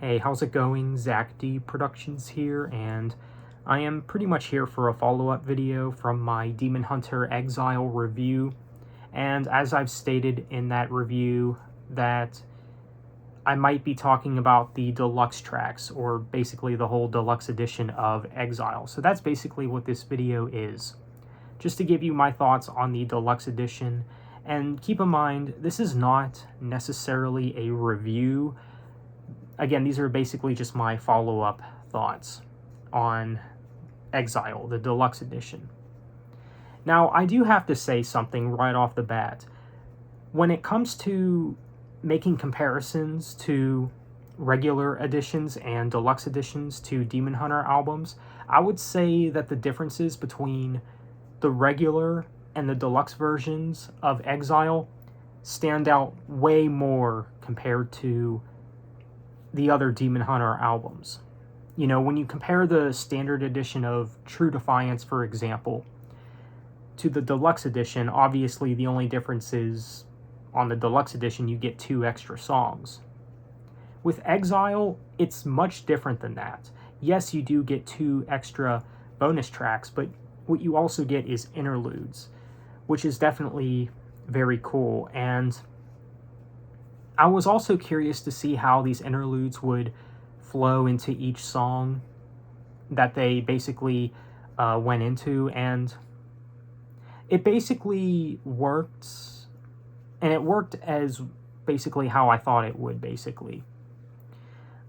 Hey, how's it going? Zach D Productions here, and I am pretty much here for a follow-up video from my Demon Hunter Exile review. And as I've stated in that review, that I might be talking about the deluxe tracks, or basically the whole deluxe edition of Exile. So that's basically what this video is. Just to give you my thoughts on the deluxe edition. And keep in mind, this is not necessarily a review. Again, these are basically just my follow-up thoughts on Exile, the deluxe edition. Now, I do have to say something right off the bat. When it comes to making comparisons to regular editions and deluxe editions to Demon Hunter albums, I would say that the differences between the regular and the deluxe versions of Exile stand out way more compared to the other Demon Hunter albums. You know, when you compare the standard edition of True Defiance, for example, to the deluxe edition, obviously the only difference is on the deluxe edition you get 2 extra songs. With Exile, it's much different than that. Yes, you do get 2 extra bonus tracks, but what you also get is interludes, which is definitely very cool. And I was also curious to see how these interludes would flow into each song that they basically went into, and it basically worked, and it worked as basically how I thought it would, basically.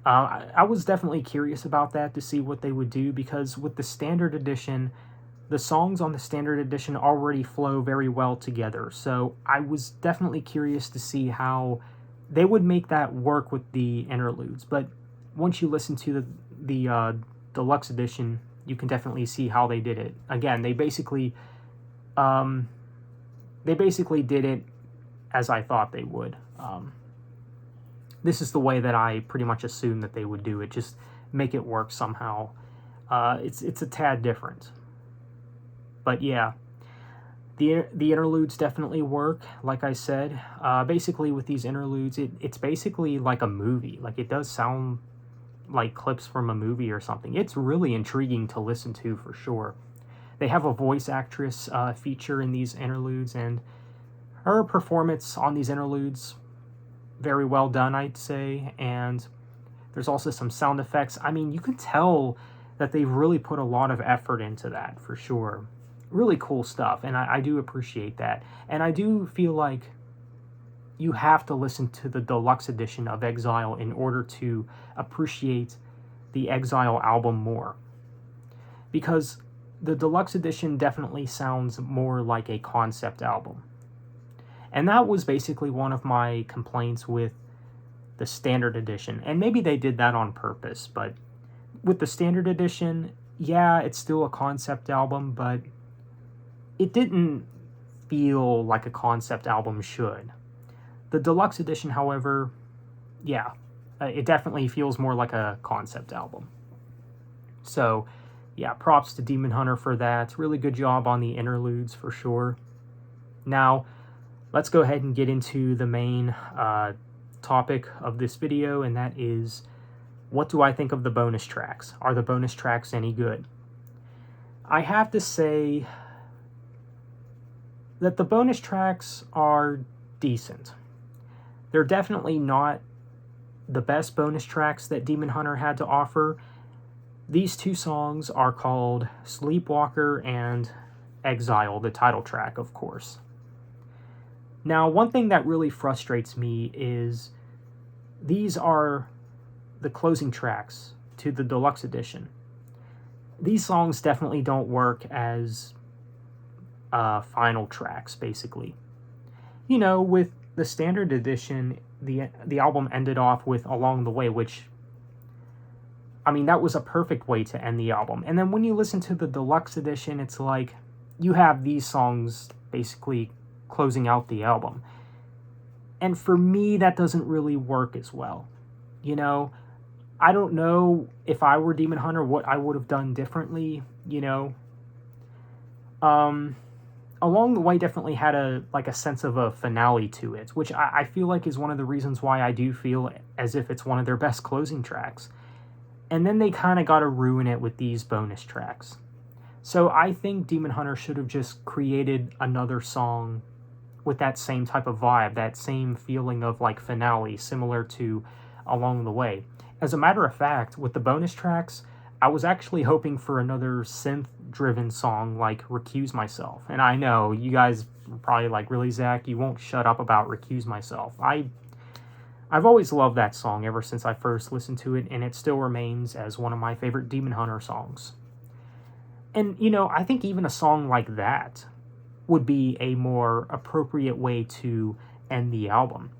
I was definitely curious about that, to see what they would do, because with the standard edition, the songs on the standard edition already flow very well together, so I was definitely curious to see how they would make that work with the interludes. But once you listen to the deluxe edition, you can definitely see how they did it. Again, they basically did it as I thought they would. This is the way that I pretty much assumed that they would do it. Just make it work somehow. It's a tad different. But yeah, the interludes definitely work, like I said. Basically, with these interludes, it's basically like a movie. Like, it does sound like clips from a movie or something. It's really intriguing to listen to, for sure. They have a voice actress feature in these interludes, and her performance on these interludes, very well done, I'd say. And there's also some sound effects. I mean, you can tell that they've really put a lot of effort into that, for sure. Really cool stuff, and I do appreciate that. And I do feel like you have to listen to the deluxe edition of Exile in order to appreciate the Exile album more. Because the deluxe edition definitely sounds more like a concept album. And that was basically one of my complaints with the standard edition. And maybe they did that on purpose, but with the standard edition, yeah, it's still a concept album, but it didn't feel like a concept album should. The deluxe edition, however, yeah, it definitely feels more like a concept album. So, yeah, props to Demon Hunter for that. Really good job on the interludes, for sure. Now, let's go ahead and get into the main topic of this video, and that is, what do I think of the bonus tracks? Are the bonus tracks any good? I have to say that the bonus tracks are decent. They're definitely not the best bonus tracks that Demon Hunter had to offer. These 2 songs are called Sleepwalker and Exile, the title track, of course. Now, one thing that really frustrates me is these are the closing tracks to the deluxe edition. These songs definitely don't work as final tracks, basically. You know, with the standard edition, the album ended off with Along the Way, which, I mean, that was a perfect way to end the album. And then when you listen to the deluxe edition, it's like you have these songs basically closing out the album. And for me, that doesn't really work as well. You know, I don't know if I were Demon Hunter what I would have done differently, you know. Along the Way definitely had a sense of a finale to it, which I feel like is one of the reasons why I do feel as if it's one of their best closing tracks. And then they kind of got to ruin it with these bonus tracks. So I think Demon Hunter should have just created another song with that same type of vibe, that same feeling of like finale, similar to Along the Way. As a matter of fact, with the bonus tracks, I was actually hoping for another synth-driven song like Recuse Myself. And I know, you guys are probably like, really, Zach? You won't shut up about Recuse Myself. I've always loved that song ever since I first listened to it, and it still remains as one of my favorite Demon Hunter songs. And, you know, I think even a song like that would be a more appropriate way to end the album.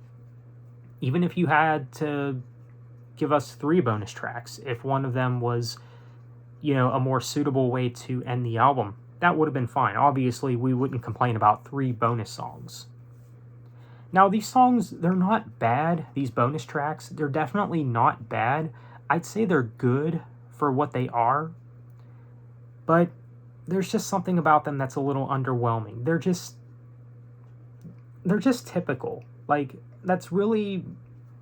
Even if you had to give us 3 bonus tracks, if one of them was, you know, a more suitable way to end the album, that would have been fine. Obviously, we wouldn't complain about 3 bonus songs. Now, these songs, they're not bad, these bonus tracks. They're definitely not bad. I'd say they're good for what they are, but there's just something about them that's a little underwhelming. They're just typical. Like, that's really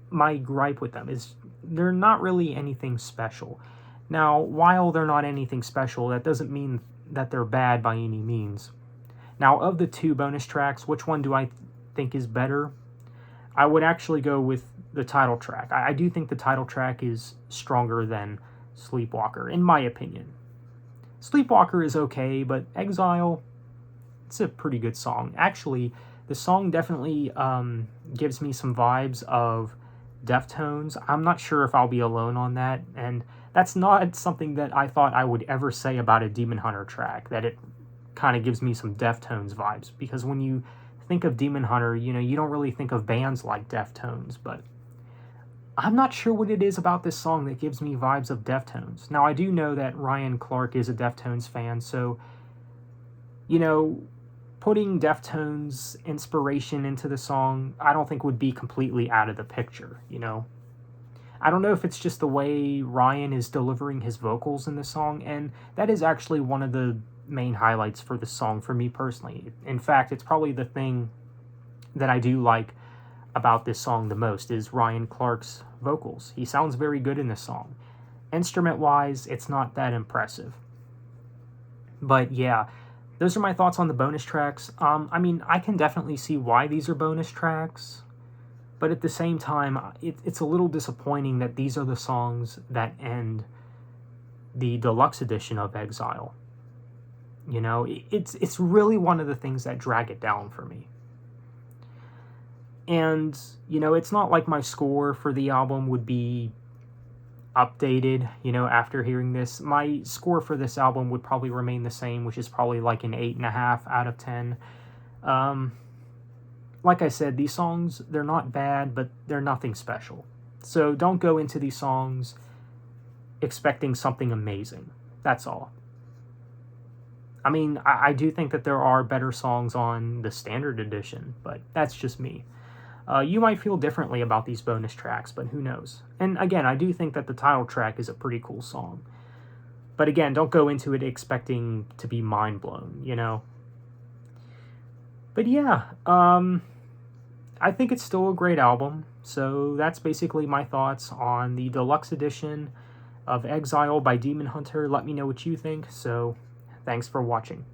my gripe with them, is they're not really anything special. Now, while they're not anything special, that doesn't mean that they're bad by any means. Now, of the 2 bonus tracks, which one do I think is better? I would actually go with the title track. I do think the title track is stronger than Sleepwalker, in my opinion. Sleepwalker is okay, but Exile, it's a pretty good song. Actually, the song definitely gives me some vibes of Deftones. I'm not sure if I'll be alone on that, and that's not something that I thought I would ever say about a Demon Hunter track, that it kind of gives me some Deftones vibes, because when you think of Demon Hunter, you know, you don't really think of bands like Deftones, but I'm not sure what it is about this song that gives me vibes of Deftones. Now, I do know that Ryan Clark is a Deftones fan, so, you know, putting Deftones inspiration into the song, I don't think would be completely out of the picture, you know? I don't know if it's just the way Ryan is delivering his vocals in the song, and that is actually one of the main highlights for the song for me personally. In fact, it's probably the thing that I do like about this song the most, is Ryan Clark's vocals. He sounds very good in this song. Instrument-wise, it's not that impressive. But yeah, those are my thoughts on the bonus tracks. I mean, I can definitely see why these are bonus tracks, but at the same time, it's a little disappointing that these are the songs that end the deluxe edition of Exile. You know, it's really one of the things that drag it down for me. And, you know, it's not like my score for the album would be updated, you know, after hearing this. My score for this album would probably remain the same, which is probably like an 8.5 out of 10. Like I said, these songs, they're not bad, but they're nothing special. So don't go into these songs expecting something amazing. That's all. I mean, I do think that there are better songs on the standard edition, but that's just me. You might feel differently about these bonus tracks, but who knows? And again, I do think that the title track is a pretty cool song. But again, don't go into it expecting to be mind-blown, you know? But yeah, I think it's still a great album. So that's basically my thoughts on the deluxe edition of Exile by Demon Hunter. Let me know what you think. So thanks for watching.